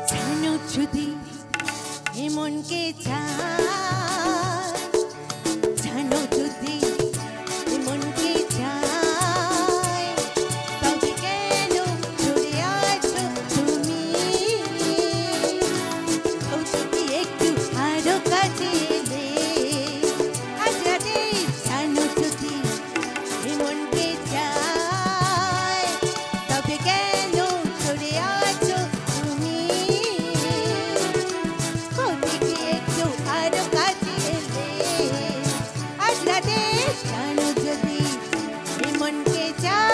জানো যদি এমনকে চাই, জানো যদি এমনকে চাই, তবে কেন চলে আছো তুমি? যদি একটু আরো কাছে এলে আজ রাতে, জানো যদি এমনকে চাই, তবে কেন চলে আছো তুমি? যদি একটু আরো কাছে এলে আজ রাতে, জানো যদি এমনকে চাই।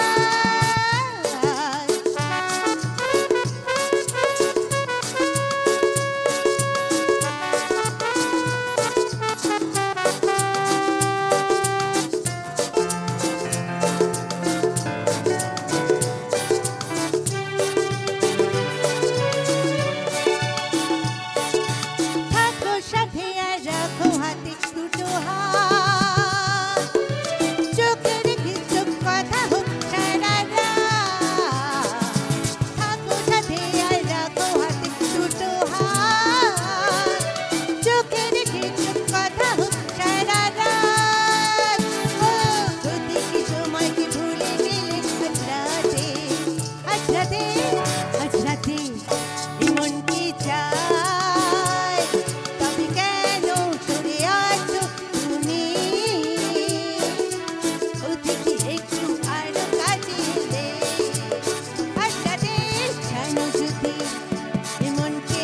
থাকো সাথে আর রাখো হাতে দুটো হাত, চোখে রেখে চোখ কথা হোক সারা রাত। থাকো সাথে আর রাখো হাতে দুটো হাত, চোখে রেখে চোখ কথা হোক সারা রাত। ও যদি কি সময়কে ভুলে গেলে আজ রাতে, আজ রাতে এমনকি চাই, তবে কেন চলে আছো তুমি? ওদিকে একটু আরো কাছে এলে আজ রাতে, জানো যদি এমনকি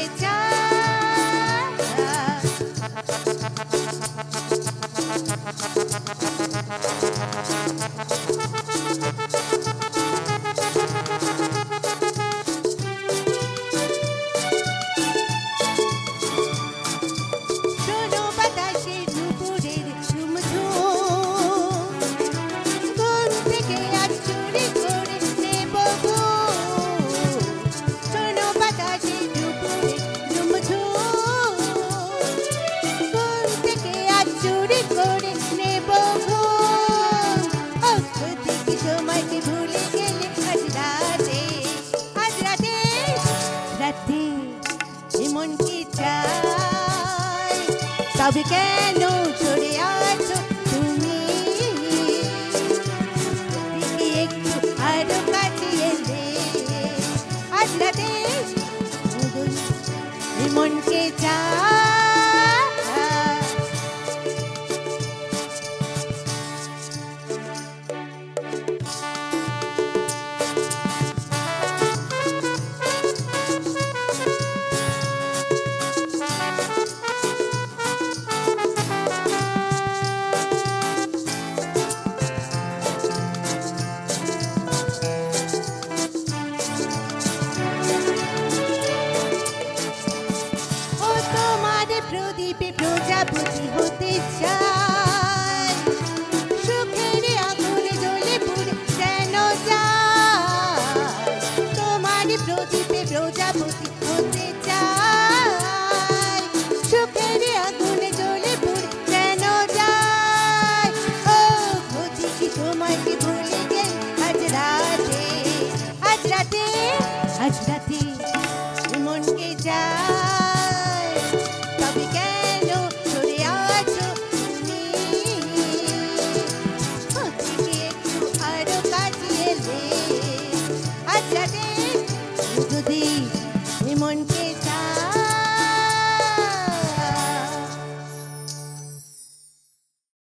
শোনো বাতাসের দুপুরের ঝুমঝুম, ঘুম থেকে আজ চুরি করে নেব গো। শোনো বাতাসের দুপুরের ঝুমঝুম, ঘুম থেকে আজ চুরি করে নেব গো। ও যদি কি সময়কে ভুলে গেলে আজ রাতে, আজ রাতে, রাতে এমনকি চাই, তবে কেন চলে আছো তুমি? ওদিকে একটু আরো কাছে এলে আজ রাতে, এমনকি চাই। ও তোমার প্রদীপে প্রজাপতি হতে চাই, সুখের আগুনে জ্বলে পুড়ে যেন যায়। তোমার প্রদীপে প্রজাপতি হতে চাই, সুখের আগুনে জ্বলে পুড়ে যেন যায়। ও যদি কি সময়কে ভুলে গেলে আজ রাতে, আজ রাতে, আজ রাতে এমনকি চাই, তবে কেন চলে আছো তুমি? ওদিকে একটু আরো কাছে এলে আজ রাতে,